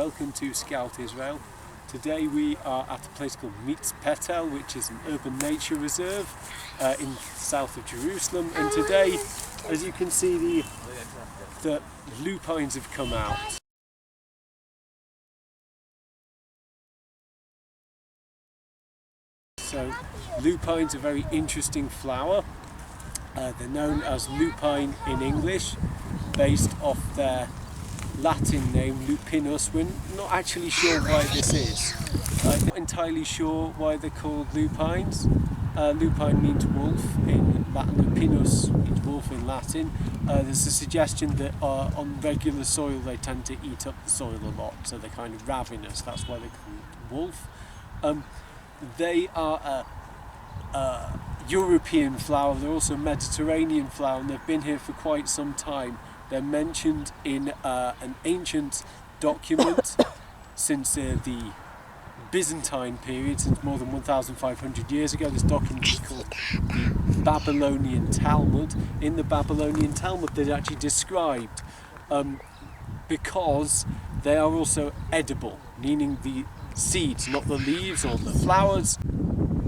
welcome to Scout Israel. Today we are at a place called Mitz Petel, which is an urban nature reserve in the south of Jerusalem, and today, as you can see, the lupines have come out. So lupines are a very interesting flower. They're known as lupine in English, based off their Latin name Lupinus. We're not actually sure why this is. Not entirely sure why they're called lupines. Lupine means wolf in Latin, lupinus means wolf in Latin. There's a suggestion that on regular soil they tend to eat up the soil a lot, so they're kind of ravenous, that's why they're called wolf. They are a European flower, they're also a Mediterranean flower, and they've been here for quite some time. They're mentioned in an ancient document since the Byzantine period, since more than 1,500 years ago. This document is called the Babylonian Talmud. In the Babylonian Talmud they're actually described because they are also edible, meaning the seeds, not the leaves or the flowers.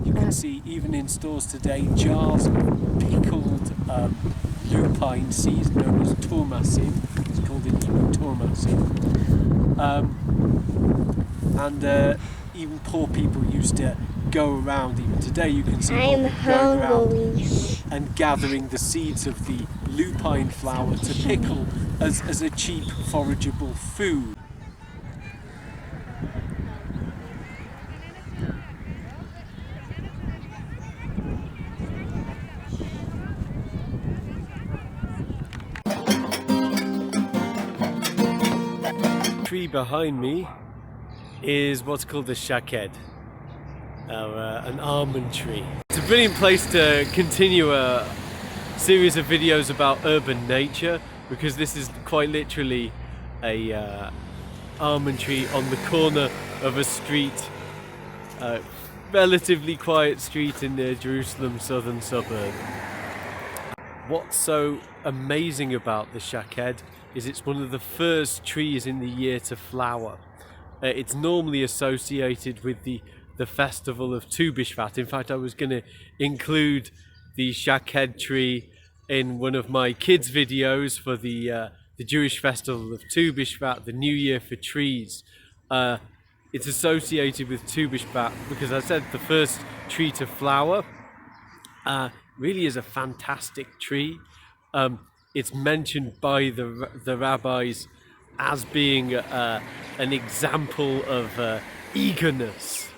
You can see even in stores today jars of pickled lupine seeds known as turmasim. It's called in Hebrew turmasim. And even poor people used to go around, even today you can see people going around and gathering the seeds of the lupine flower to pickle as a cheap forageable food. Tree behind me is what's called a shaked, an almond tree. It's a brilliant place to continue a series of videos about urban nature, because this is quite literally a almond tree on the corner of a street, relatively quiet street in the Jerusalem southern suburb. What's so amazing about the shaked is it's one of the first trees in the year to flower. It's normally associated with the festival of Tu B'Shvat. In fact, I was going to include the shaked tree in one of my kids' videos for the Jewish festival of Tu B'Shvat, the New Year for trees. It's associated with Tu B'Shvat because I said the first tree to flower. Really is a fantastic tree. It's mentioned by the rabbis as being an example of eagerness.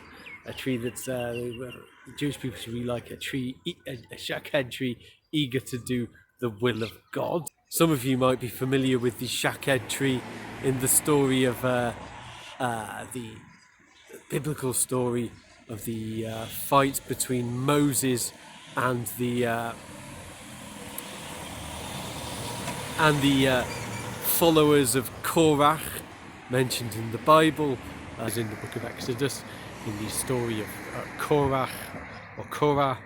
A tree that's the Jewish people should be like a shaked tree, eager to do the will of God. Some of you might be familiar with the shaked tree in the story of the biblical story of the fight between Moses and the followers of Korach, mentioned in the Bible, as in the book of Exodus, in the story of Korach or Korah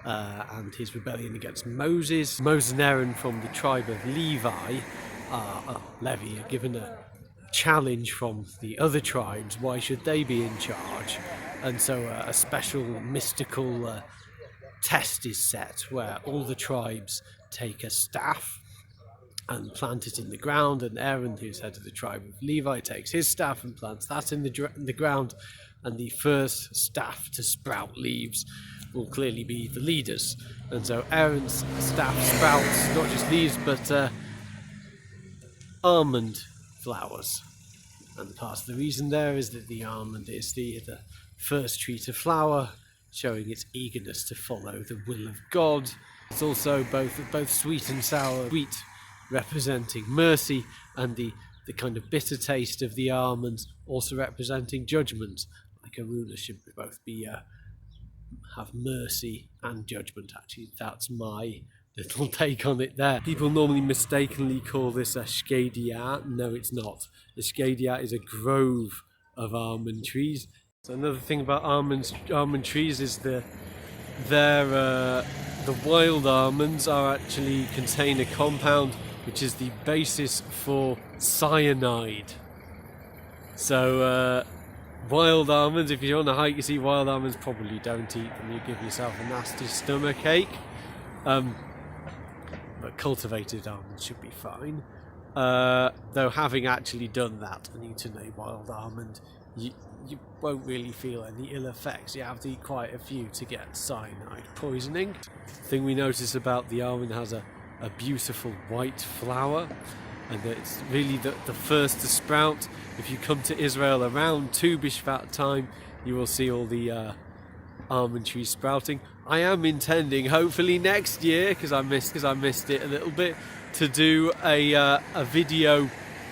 and his rebellion against Moses. Moses and Aaron from the tribe of Levi, Levi, are given a challenge from the other tribes. Why should they be in charge? And so a special mystical test is set where all the tribes take a staff and plant it in the ground, and Aaron, who's head of the tribe of Levi, takes his staff and plants that in the ground, and the first staff to sprout leaves will clearly be the leaders. And so Aaron's staff sprouts not just leaves but almond flowers, and part of the reason there is that the almond is the first tree to flower, showing its eagerness to follow the will of God. It's also both sweet and sour. Sweet representing mercy, and the kind of bitter taste of the almonds also representing judgment. Like a ruler should both be have mercy and judgment. Actually, that's my little take on it there. People normally mistakenly call this a shkediya. No, it's not. The shkediya is a grove of almond trees. So another thing about almond trees is the wild almonds actually contain a compound which is the basis for cyanide. So wild almonds, if you're on a hike you see wild almonds, probably don't eat them, you give yourself a nasty stomach ache. But cultivated almonds should be fine. Though having actually done that and eaten a wild almond, you won't really feel any ill effects. You have to eat quite a few to get cyanide poisoning. The thing we notice about the almond has a beautiful white flower, and it's really the first to sprout. If you come to Israel around Tu B'Shvat time, you will see all the almond trees sprouting. I am intending, hopefully next year, because I missed it a little bit, to do a video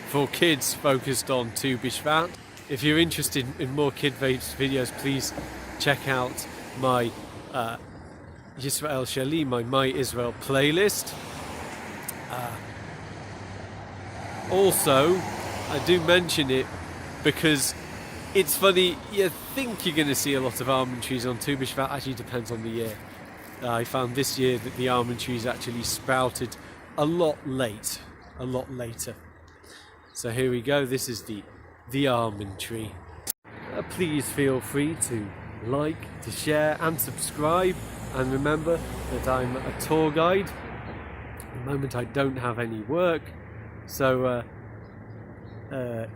for kids focused on Tu B'Shvat. If you're interested in more kid-based videos, please check out my Yisrael Shali, my Israel playlist. Also, I do mention it because it's funny, you think you're going to see a lot of almond trees on Tu B'Shvat, actually depends on the year. I found this year that the almond trees actually sprouted a lot later. So here we go, this is the almond tree. Please feel free to like, to share and subscribe, and remember that I'm a tour guide. At the moment I don't have any work, so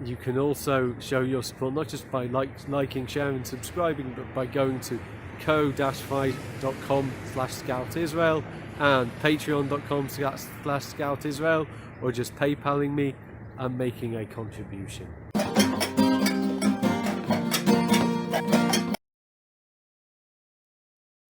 you can also show your support not just by liking, sharing and subscribing, but by going to ko-fi.com/scoutisrael and patreon.com/scoutisrael, or just PayPaling me and making a contribution.